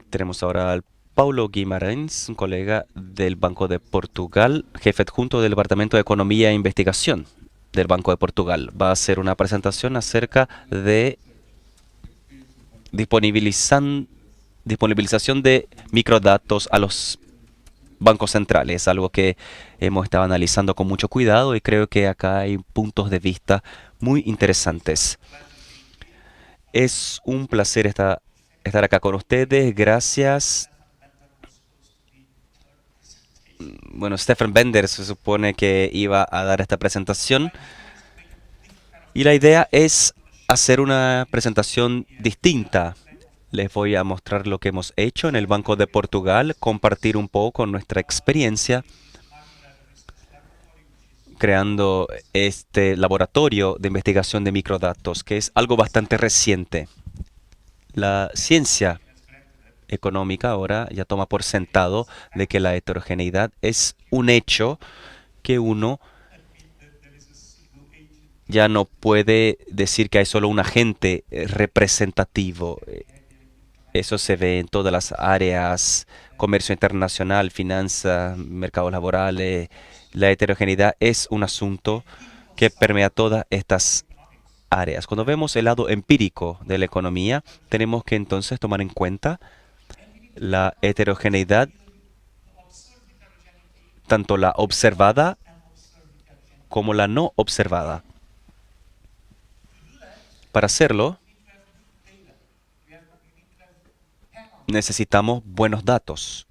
Tenemos ahora al Paulo Guimarães, un colega del Banco de Portugal, jefe adjunto del Departamento de Economía e Investigación del Banco de Portugal. Va a hacer una presentación acerca de disponibilización de microdatos a los bancos centrales, algo que hemos estado analizando con mucho cuidado y creo que acá hay puntos de vista muy interesantes. Es un placer estar acá con ustedes. Gracias. Bueno, Stefan Bender se supone que iba a dar esta presentación y la idea es hacer una presentación distinta. Les voy a mostrar lo que hemos hecho en el Banco de Portugal, compartir un poco nuestra experiencia creando este laboratorio de investigación de microdatos, que es algo bastante reciente. La ciencia económica ahora ya toma por sentado de que la heterogeneidad es un hecho que uno ya no puede decir que hay solo un agente representativo. Eso se ve en todas las áreas, comercio internacional, finanzas, mercados laborales. La heterogeneidad es un asunto que permea todas estas áreas. Cuando vemos el lado empírico de la economía, tenemos que entonces tomar en cuenta la heterogeneidad, tanto la observada como la no observada. Para hacerlo, necesitamos buenos datos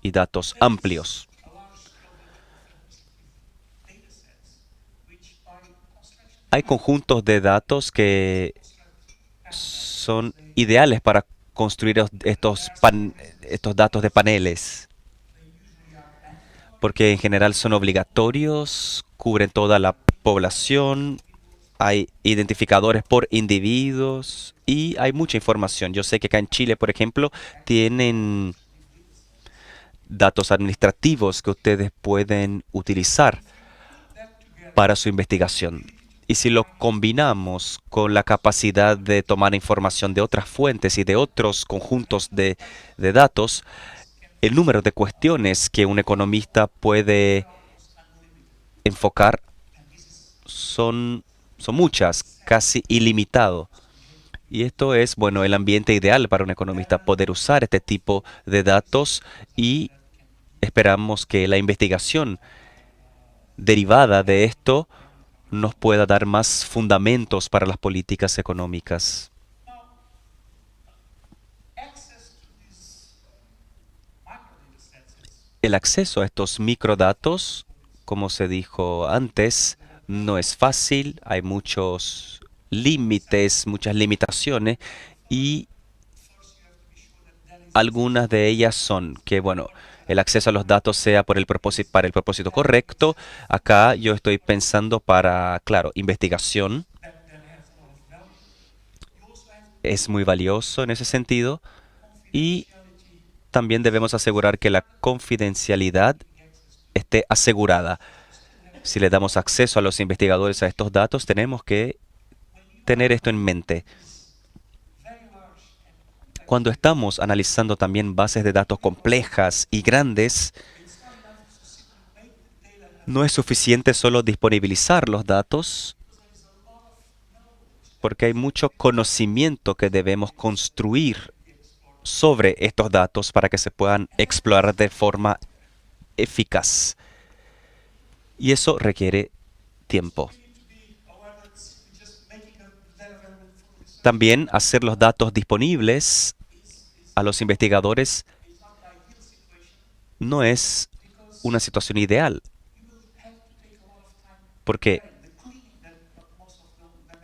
y datos amplios. Hay conjuntos de datos que son ideales para construir estos datos de paneles, porque en general son obligatorios, cubren toda la población, hay identificadores por individuos y hay mucha información. Yo sé que acá en Chile, por ejemplo, tienen datos administrativos que ustedes pueden utilizar para su investigación. Y si lo combinamos con la capacidad de tomar información de otras fuentes y de otros conjuntos de datos, el número de cuestiones que un economista puede enfocar son muchas, casi ilimitado. Y esto es, bueno, el ambiente ideal para un economista, poder usar este tipo de datos y esperamos que la investigación derivada de esto nos pueda dar más fundamentos para las políticas económicas. El acceso a estos microdatos, como se dijo antes, no es fácil, hay muchos límites, muchas limitaciones y algunas de ellas son que, bueno, el acceso a los datos sea para el propósito correcto. Acá yo estoy pensando para, claro, investigación. Es muy valioso en ese sentido. Y también debemos asegurar que la confidencialidad esté asegurada. Si le damos acceso a los investigadores a estos datos, tenemos que tener esto en mente. Cuando estamos analizando también bases de datos complejas y grandes, no es suficiente solo disponibilizar los datos, porque hay mucho conocimiento que debemos construir sobre estos datos para que se puedan explorar de forma eficaz. Y eso requiere tiempo. También hacer los datos disponibles a los investigadores no es una situación ideal, porque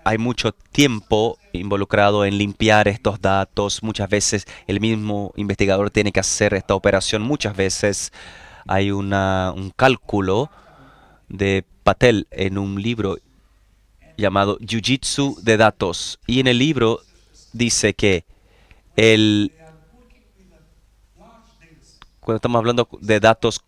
hay mucho tiempo involucrado en limpiar estos datos. Muchas veces el mismo investigador tiene que hacer esta operación. Muchas veces hay un cálculo de Patel en un libro llamado Jiu-Jitsu de datos. Y en el libro dice que el, cuando estamos hablando de datos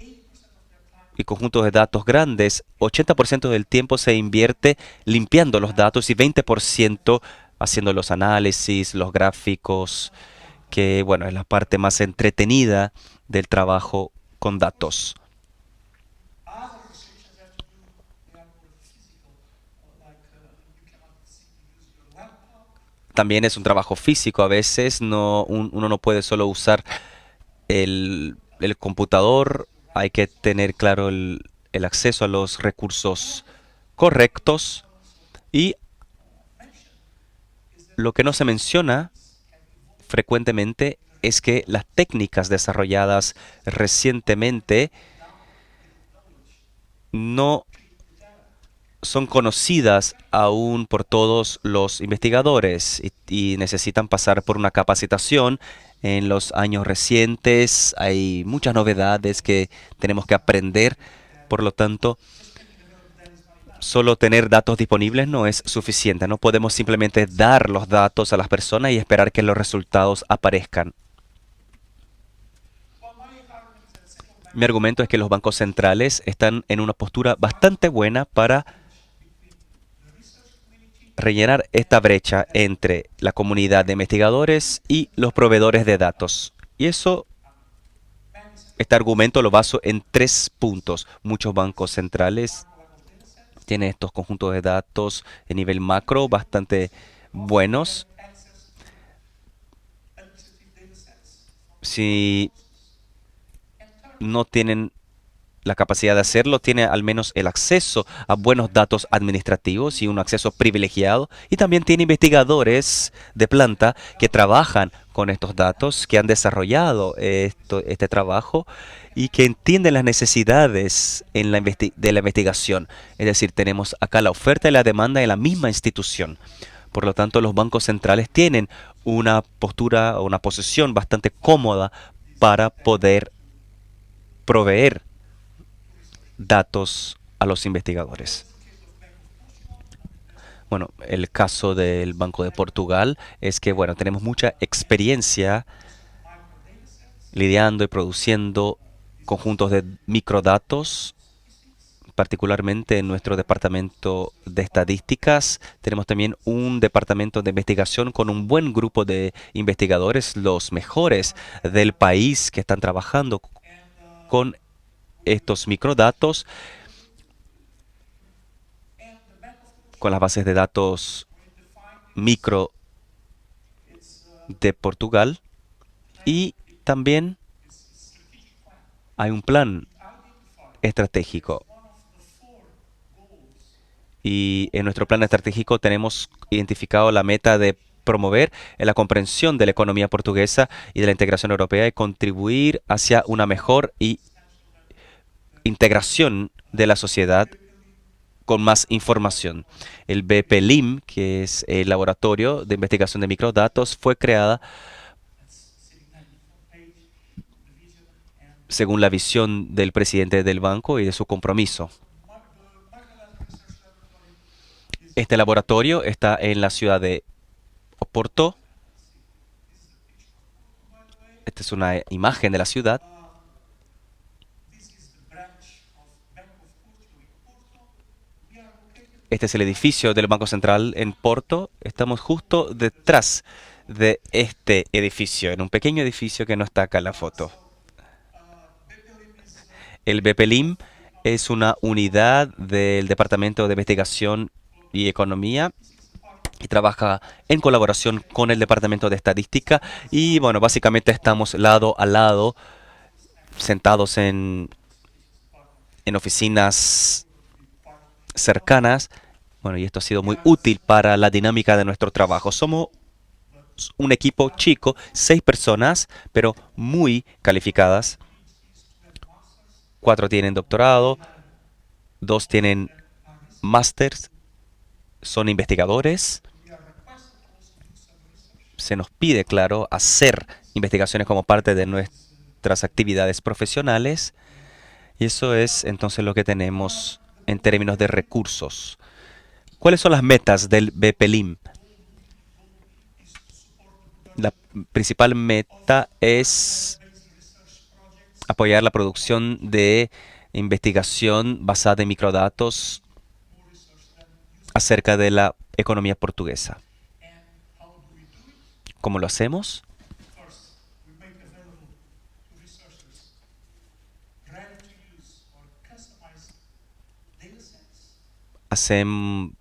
y conjuntos de datos grandes, 80% del tiempo se invierte limpiando los datos y 20% haciendo los análisis, los gráficos, que bueno, es la parte más entretenida del trabajo con datos. También es un trabajo físico, a veces uno no puede solo usar el computador, hay que tener claro el acceso a los recursos correctos y lo que no se menciona frecuentemente es que las técnicas desarrolladas recientemente no son conocidas aún por todos los investigadores y necesitan pasar por una capacitación. En los años recientes hay muchas novedades que tenemos que aprender, por lo tanto, solo tener datos disponibles no es suficiente. No podemos simplemente dar los datos a las personas y esperar que los resultados aparezcan. Mi argumento es que los bancos centrales están en una postura bastante buena para rellenar esta brecha entre la comunidad de investigadores y los proveedores de datos. Y este argumento lo baso en 3 puntos. Muchos bancos centrales tienen estos conjuntos de datos de nivel macro bastante buenos. Si no tienen la capacidad de hacerlo, tiene al menos el acceso a buenos datos administrativos y un acceso privilegiado. Y también tiene investigadores de planta que trabajan con estos datos, que han desarrollado este trabajo y que entienden las necesidades de la investigación. Es decir, tenemos acá la oferta y la demanda en la misma institución. Por lo tanto, los bancos centrales tienen una postura o una posición bastante cómoda para poder proveer datos a los investigadores. Bueno, el caso del Banco de Portugal es que, bueno, tenemos mucha experiencia lidiando y produciendo conjuntos de microdatos, particularmente en nuestro departamento de estadísticas. Tenemos también un departamento de investigación con un buen grupo de investigadores, los mejores del país que están trabajando con estos microdatos, con las bases de datos micro de Portugal. Y también hay un plan estratégico. Y en nuestro plan estratégico tenemos identificado la meta de promover la comprensión de la economía portuguesa y de la integración europea y contribuir hacia una mejor integración de la sociedad con más información. El BPLIM, que es el laboratorio de investigación de microdatos, fue creada según la visión del presidente del banco y de su compromiso. Este laboratorio está en la ciudad de Oporto. Esta es una imagen de la ciudad. Este es el edificio del Banco Central en Porto. Estamos justo detrás de este edificio, en un pequeño edificio que no está acá en la foto. El BPLIM es una unidad del Departamento de Investigación y Economía y trabaja en colaboración con el Departamento de Estadística y bueno, básicamente estamos lado a lado, sentados en oficinas cercanas. Bueno, y esto ha sido muy útil para la dinámica de nuestro trabajo. Somos un equipo chico, 6 personas, pero muy calificadas. 4 tienen doctorado, 2 tienen másters, son investigadores. Se nos pide, claro, hacer investigaciones como parte de nuestras actividades profesionales. Y eso es entonces lo que tenemos en términos de recursos. ¿Cuáles son las metas del BPLIM? La principal meta es apoyar la producción de investigación basada en microdatos acerca de la economía portuguesa. ¿Cómo lo hacemos? Hacemos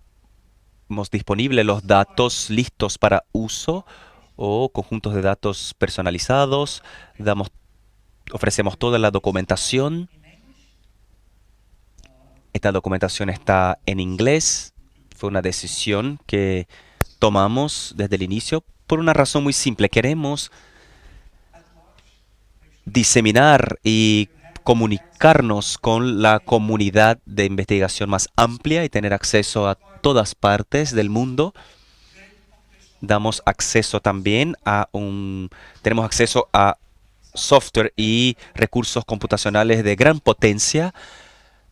disponibles los datos listos para uso o conjuntos de datos personalizados. Ofrecemos toda la documentación. Esta documentación está en inglés. Fue una decisión que tomamos desde el inicio por una razón muy simple. Queremos diseminar y comunicarnos con la comunidad de investigación más amplia y tener acceso a todas partes del mundo. Damos acceso también tenemos acceso a software y recursos computacionales de gran potencia.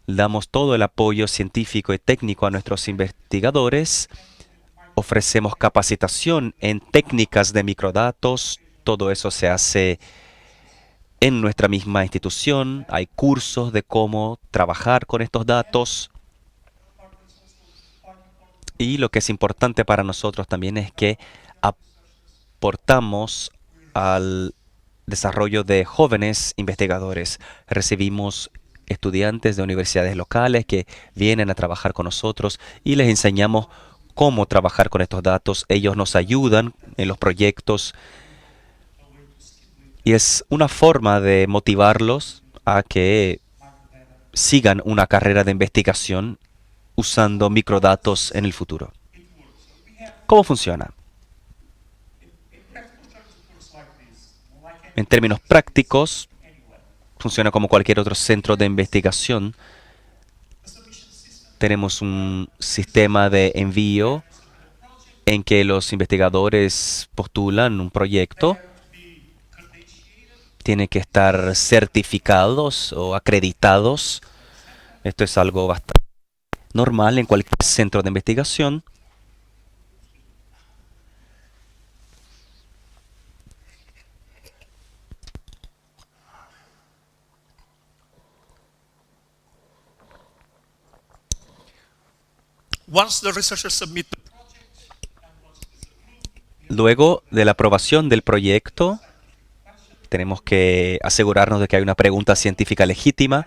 Damos todo el apoyo científico y técnico a nuestros investigadores. Ofrecemos capacitación en técnicas de microdatos. Todo eso se hace en nuestra misma institución. Hay cursos de cómo trabajar con estos datos. Y lo que es importante para nosotros también es que aportamos al desarrollo de jóvenes investigadores. Recibimos estudiantes de universidades locales que vienen a trabajar con nosotros y les enseñamos cómo trabajar con estos datos. Ellos nos ayudan en los proyectos y es una forma de motivarlos a que sigan una carrera de investigación usando microdatos en el futuro. ¿Cómo funciona? En términos prácticos, funciona como cualquier otro centro de investigación. Tenemos un sistema de envío en que los investigadores postulan un proyecto. Tienen que estar certificados o acreditados. Esto es algo bastante normal en cualquier centro de investigación. Once the researchers submit the Luego de la aprobación del proyecto, tenemos que asegurarnos de que hay una pregunta científica legítima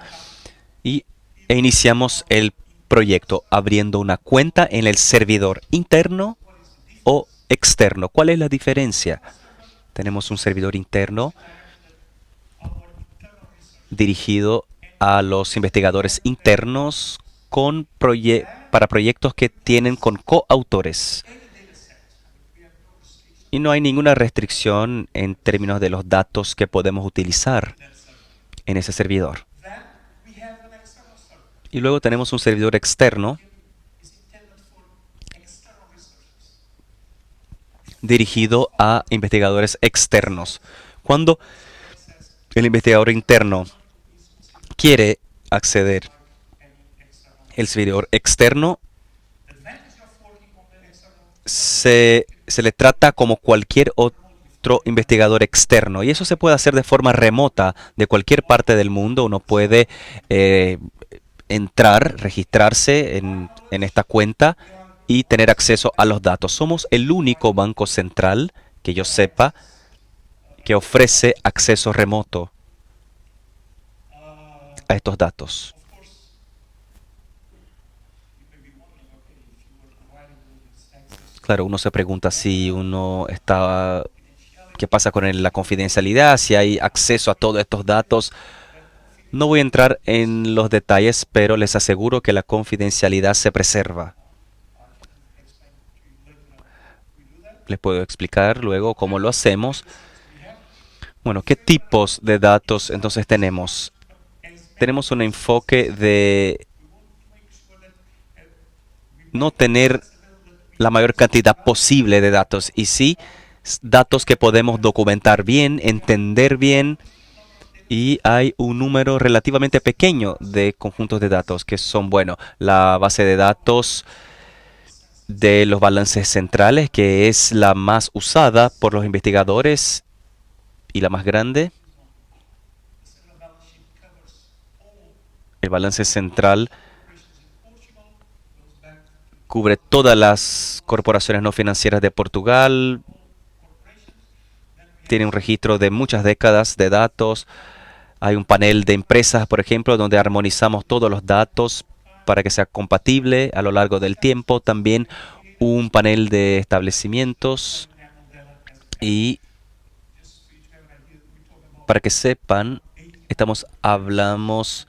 e iniciamos el proyecto abriendo una cuenta en el servidor interno o externo. ¿Cuál es la diferencia? Tenemos un servidor interno dirigido a los investigadores internos para proyectos que tienen con coautores. Y no hay ninguna restricción en términos de los datos que podemos utilizar en ese servidor. Y luego tenemos un servidor externo dirigido a investigadores externos. Cuando el investigador interno quiere acceder al servidor externo, se le trata como cualquier otro investigador externo. Y eso se puede hacer de forma remota de cualquier parte del mundo. Uno puede registrarse en esta cuenta y tener acceso a los datos. Somos el único banco central, que yo sepa, que ofrece acceso remoto a estos datos. Claro, uno se pregunta si ¿qué pasa con la confidencialidad? Si hay acceso a todos estos datos. No voy a entrar en los detalles, pero les aseguro que la confidencialidad se preserva. Les puedo explicar luego cómo lo hacemos. Bueno, ¿qué tipos de datos entonces tenemos? Tenemos un enfoque de no tener la mayor cantidad posible de datos y sí datos que podemos documentar bien, entender bien, y hay un número relativamente pequeño de conjuntos de datos que son, bueno, la base de datos de los balances centrales, que es la más usada por los investigadores y la más grande. El balance central cubre todas las corporaciones no financieras de Portugal, tiene un registro de muchas décadas de datos. Hay un panel de empresas, por ejemplo, donde armonizamos todos los datos para que sea compatible a lo largo del tiempo. También un panel de establecimientos y para que sepan, hablamos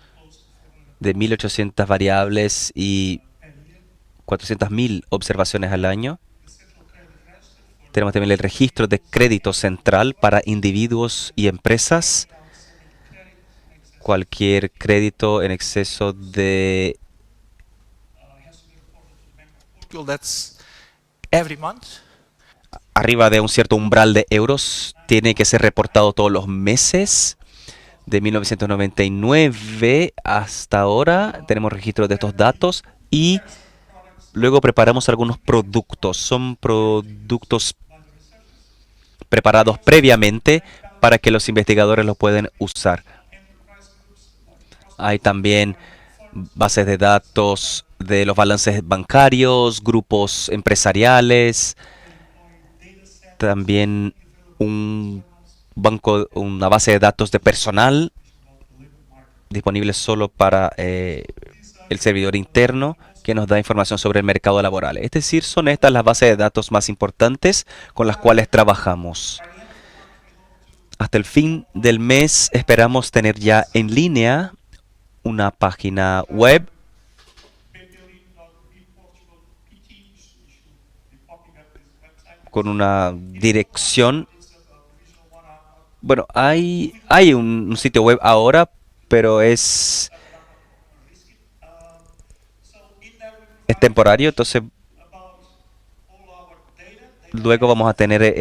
de 1800 variables y 400.000 observaciones al año. Tenemos también el registro de crédito central para individuos y empresas. Cualquier crédito en exceso de That's every month. arriba de un cierto umbral de euros tiene que ser reportado todos los meses. De 1999 hasta ahora tenemos registro de estos datos y luego preparamos algunos productos. Son productos preparados previamente para que los investigadores los puedan usar. Hay también bases de datos de los balances bancarios, grupos empresariales, también un una base de datos de personal disponible solo para el servidor interno que nos da información sobre el mercado laboral. Es decir, son estas las bases de datos más importantes con las cuales trabajamos. Hasta el fin del mes esperamos tener ya en línea una página web con una dirección. Bueno, hay un sitio web ahora, pero es temporario, entonces luego vamos a tener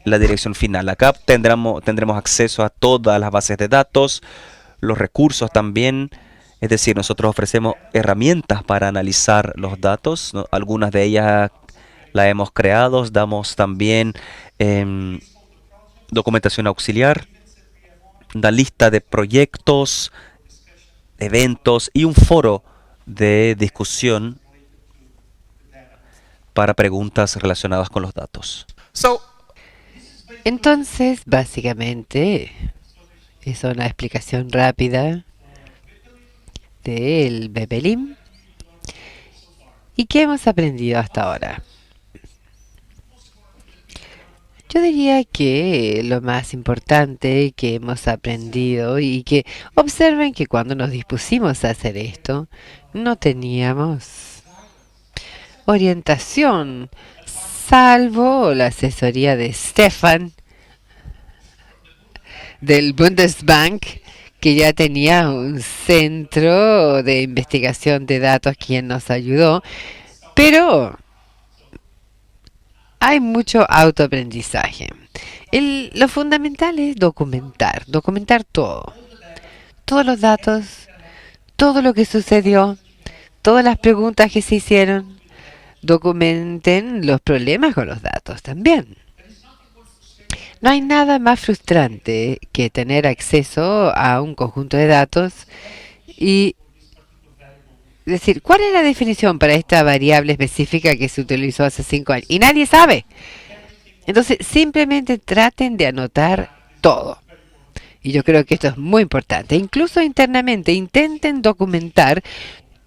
la dirección final. Acá tendremos acceso a todas las bases de datos, los recursos también. Es decir, nosotros ofrecemos herramientas para analizar los datos, ¿no? Algunas de ellas las hemos creado. Damos también documentación auxiliar, una lista de proyectos, eventos y un foro de discusión para preguntas relacionadas con los datos. Entonces, básicamente, es una explicación rápida del BPLIM. ¿Y qué hemos aprendido hasta ahora? Yo diría que lo más importante que hemos aprendido y que observen que cuando nos dispusimos a hacer esto, no teníamos orientación, salvo la asesoría de Stefan del Bundesbank, que ya tenía un centro de investigación de datos quien nos ayudó, pero hay mucho autoaprendizaje. Lo fundamental es documentar todo, todos los datos, todo lo que sucedió, todas las preguntas que se hicieron. Documenten los problemas con los datos también. No hay nada más frustrante que tener acceso a un conjunto de datos y decir, ¿cuál es la definición para esta variable específica que se utilizó hace 5 años? Y nadie sabe. Entonces, simplemente traten de anotar todo. Y yo creo que esto es muy importante. Incluso internamente, intenten documentar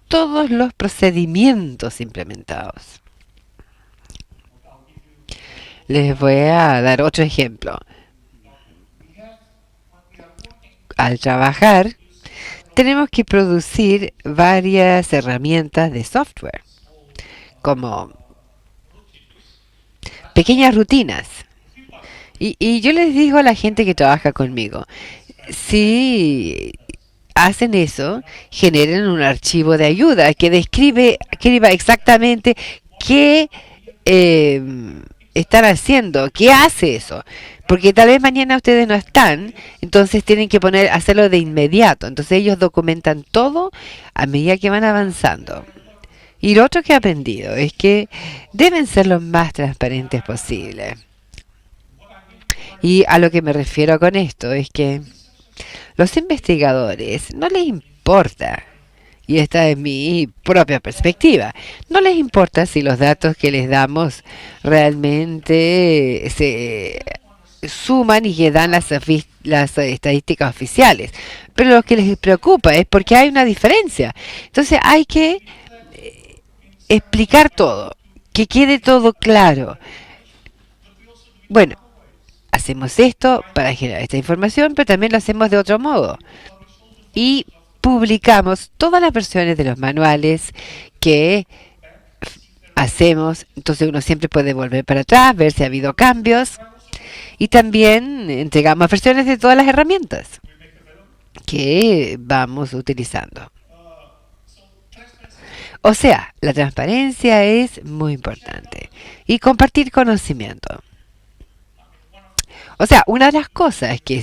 todos los procedimientos implementados. Les voy a dar otro ejemplo. Al trabajar, tenemos que producir varias herramientas de software, como pequeñas rutinas. Y yo les digo a la gente que trabaja conmigo, si hacen eso, generen un archivo de ayuda que describa exactamente qué están haciendo, qué hace eso. Porque tal vez mañana ustedes no están, entonces tienen que hacerlo de inmediato. Entonces ellos documentan todo a medida que van avanzando. Y lo otro que he aprendido es que deben ser lo más transparentes posible. Y a lo que me refiero con esto es que los investigadores no les importa, y esta es mi propia perspectiva, no les importa si los datos que les damos realmente suman y que dan las estadísticas oficiales. Pero lo que les preocupa es porque hay una diferencia. Entonces hay que explicar todo, que quede todo claro. Bueno, hacemos esto para generar esta información, pero también lo hacemos de otro modo. Y publicamos todas las versiones de los manuales que hacemos. Entonces uno siempre puede volver para atrás, ver si ha habido cambios. Y también entregamos versiones de todas las herramientas que vamos utilizando. O sea, la transparencia es muy importante. Y compartir conocimiento. O sea, una de las cosas que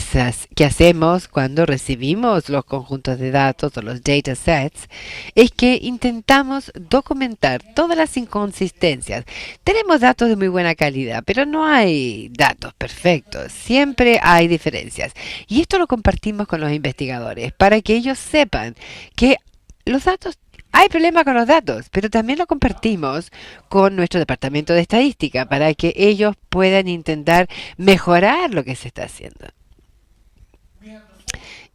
hacemos cuando recibimos los conjuntos de datos o los datasets es que intentamos documentar todas las inconsistencias. Tenemos datos de muy buena calidad, pero no hay datos perfectos. Siempre hay diferencias. Y esto lo compartimos con los investigadores para que ellos sepan que los datos hay problema con los datos, pero también lo compartimos con nuestro departamento de estadística para que ellos puedan intentar mejorar lo que se está haciendo.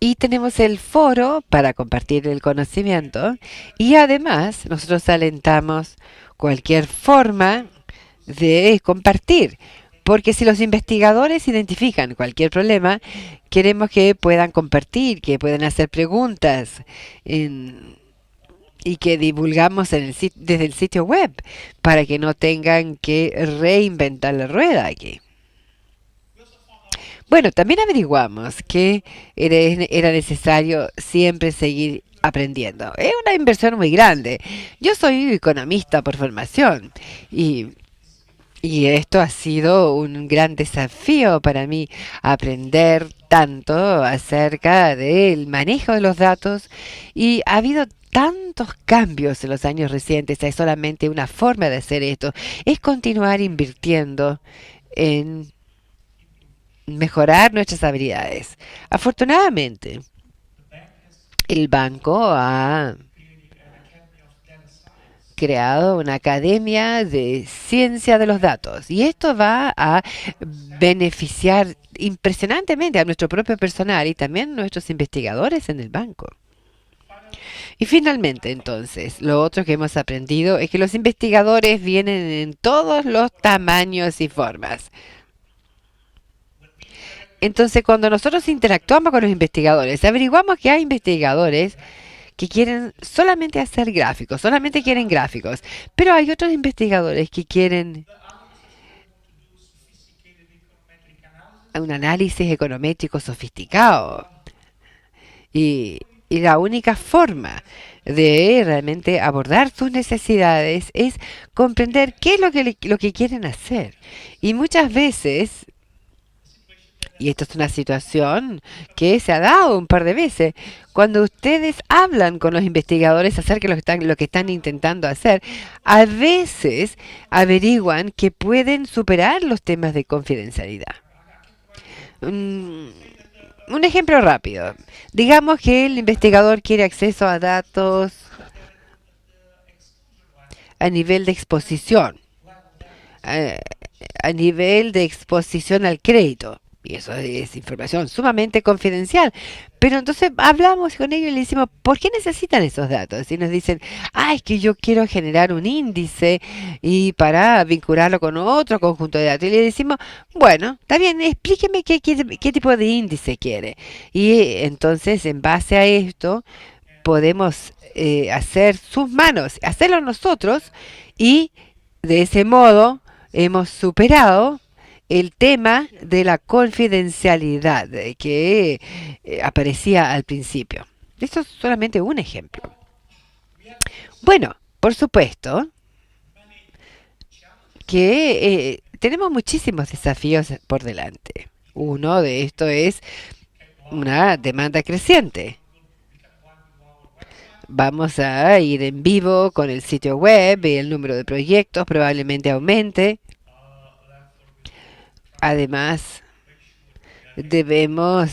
Y tenemos el foro para compartir el conocimiento y además nosotros alentamos cualquier forma de compartir. Porque si los investigadores identifican cualquier problema, queremos que puedan compartir, que puedan hacer preguntas y que divulgamos desde el sitio web para que no tengan que reinventar la rueda aquí. Bueno, también averiguamos que era necesario siempre seguir aprendiendo. Es una inversión muy grande. Yo soy economista por formación y esto ha sido un gran desafío para mí, aprender tanto acerca del manejo de los datos y ha habido tantos cambios en los años recientes. Hay solamente una forma de hacer esto, es continuar invirtiendo en mejorar nuestras habilidades. Afortunadamente, el banco ha creado una academia de ciencia de los datos y esto va a beneficiar impresionantemente a nuestro propio personal y también a nuestros investigadores en el banco. Y finalmente, entonces, lo otro que hemos aprendido es que los investigadores vienen en todos los tamaños y formas. Entonces, cuando nosotros interactuamos con los investigadores, averiguamos que hay investigadores que quieren solamente hacer gráficos, solamente quieren gráficos, pero hay otros investigadores que quieren un análisis econométrico sofisticado. Y la única forma de realmente abordar sus necesidades es comprender qué es lo que quieren hacer. Y muchas veces, y esto es una situación que se ha dado un par de veces, cuando ustedes hablan con los investigadores acerca de lo que están intentando hacer, a veces averiguan que pueden superar los temas de confidencialidad. Un ejemplo rápido. Digamos que el investigador quiere acceso a datos a nivel de exposición, a nivel de exposición al crédito. Y eso es información sumamente confidencial. Pero entonces hablamos con ellos y le decimos, ¿por qué necesitan esos datos? Y nos dicen, es que yo quiero generar un índice y para vincularlo con otro conjunto de datos. Y le decimos, bueno, está bien, explíqueme qué tipo de índice quiere. Y entonces, en base a esto, podemos hacer sus manos, hacerlo nosotros y de ese modo hemos superado el tema de la confidencialidad que aparecía al principio. Esto es solamente un ejemplo. Bueno, por supuesto que tenemos muchísimos desafíos por delante. Uno de estos es una demanda creciente. Vamos a ir en vivo con el sitio web y el número de proyectos probablemente aumente. Además, tenemos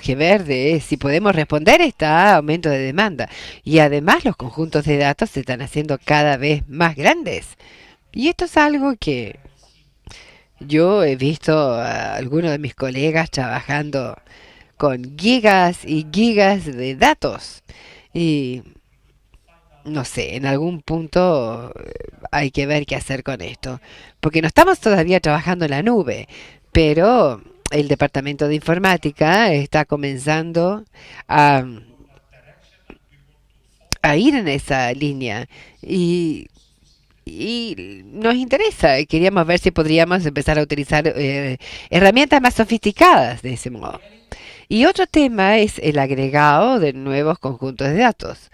que ver de si podemos responder a este aumento de demanda. Y además los conjuntos de datos se están haciendo cada vez más grandes. Y esto es algo que Yo he visto a algunos de mis colegas trabajando con gigas y gigas de datos. Y no sé, en algún punto hay que ver qué hacer con esto. Porque no estamos todavía trabajando en la nube, pero el departamento de informática está comenzando a, a ir en esa línea. Y nos interesa. Queríamos ver si podríamos empezar a utilizar herramientas más sofisticadas de ese modo. Y otro tema es el agregado de nuevos conjuntos de datos.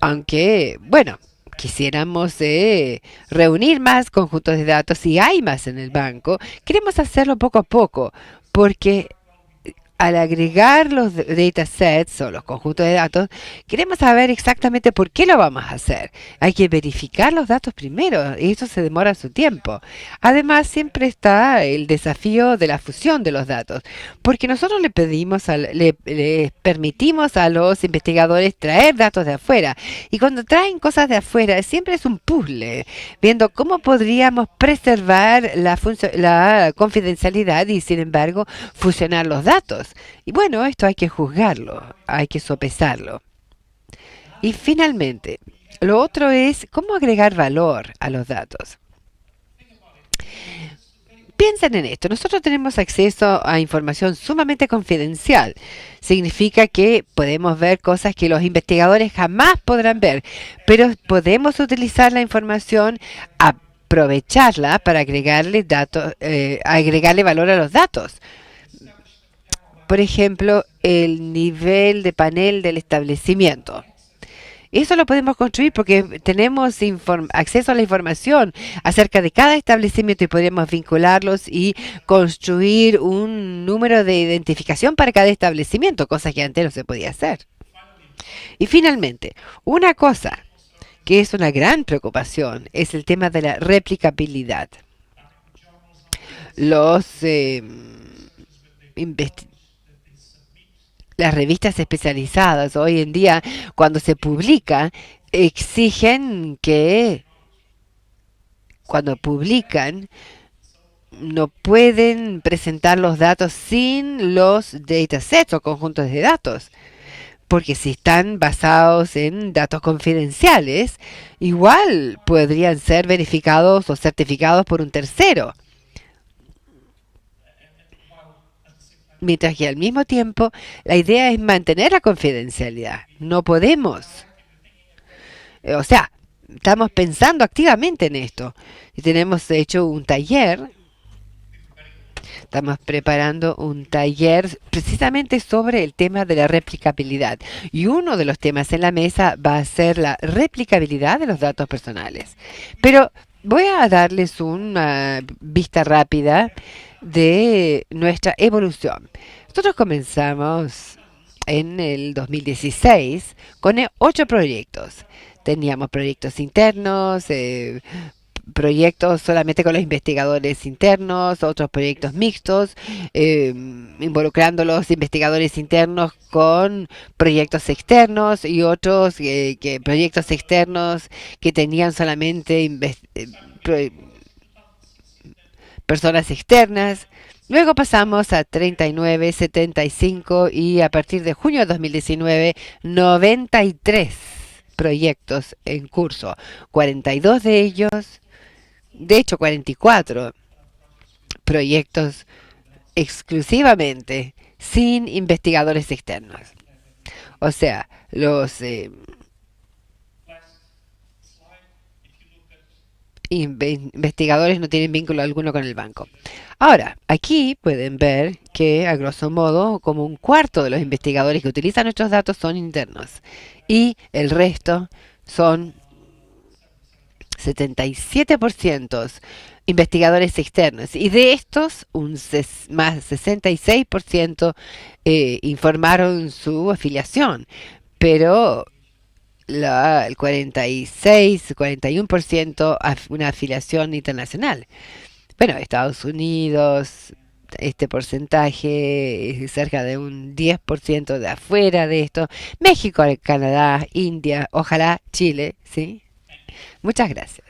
Aunque, bueno, quisiéramos reunir más conjuntos de datos, si hay más en el banco, queremos hacerlo poco a poco, porque al agregar los datasets o los conjuntos de datos, queremos saber exactamente por qué lo vamos a hacer. Hay que verificar los datos primero y eso se demora su tiempo. Además, siempre está el desafío de la fusión de los datos, porque nosotros le permitimos a los investigadores traer datos de afuera y cuando traen cosas de afuera siempre es un puzzle, viendo cómo podríamos preservar la confidencialidad y sin embargo fusionar los datos. Y bueno, esto hay que juzgarlo, hay que sopesarlo. Y finalmente, lo otro es cómo agregar valor a los datos. Piensen en esto, nosotros tenemos acceso a información sumamente confidencial. Significa que podemos ver cosas que los investigadores jamás podrán ver, pero podemos utilizar la información, aprovecharla para agregarle datos, agregarle valor a los datos. Por ejemplo, el nivel de panel del establecimiento. Eso lo podemos construir porque tenemos acceso a la información acerca de cada establecimiento y podemos vincularlos y construir un número de identificación para cada establecimiento, cosa que antes no se podía hacer. Y finalmente, una cosa que es una gran preocupación es el tema de la replicabilidad. Los las revistas especializadas hoy en día, cuando se publica, exigen que cuando publican no pueden presentar los datos sin los datasets o conjuntos de datos. Porque si están basados en datos confidenciales, igual podrían ser verificados o certificados por un tercero. Mientras que al mismo tiempo la idea es mantener la confidencialidad. No podemos. O sea, estamos pensando activamente en esto. Y tenemos hecho un taller. Estamos preparando un taller precisamente sobre el tema de la replicabilidad. Y uno de los temas en la mesa va a ser la replicabilidad de los datos personales. Pero voy a darles una vista rápida de nuestra evolución. Nosotros comenzamos en el 2016 con 8 proyectos. Teníamos proyectos internos, proyectos solamente con los investigadores internos, otros proyectos mixtos, involucrando los investigadores internos con proyectos externos y otros proyectos externos que tenían solamente personas externas. Luego pasamos a 39, 75 y a partir de junio de 2019, 93 proyectos en curso. 42 de ellos, de hecho 44 proyectos exclusivamente sin investigadores externos. O sea, los investigadores no tienen vínculo alguno con el banco. Ahora, aquí pueden ver que a grosso modo como un cuarto de los investigadores que utilizan nuestros datos son internos y el resto son 77% investigadores externos y de estos más 66% informaron su afiliación, pero el 41% una afiliación internacional. Bueno, Estados Unidos, este porcentaje es cerca de un 10% de afuera de esto. México, Canadá, India, ojalá Chile, ¿sí? Muchas gracias.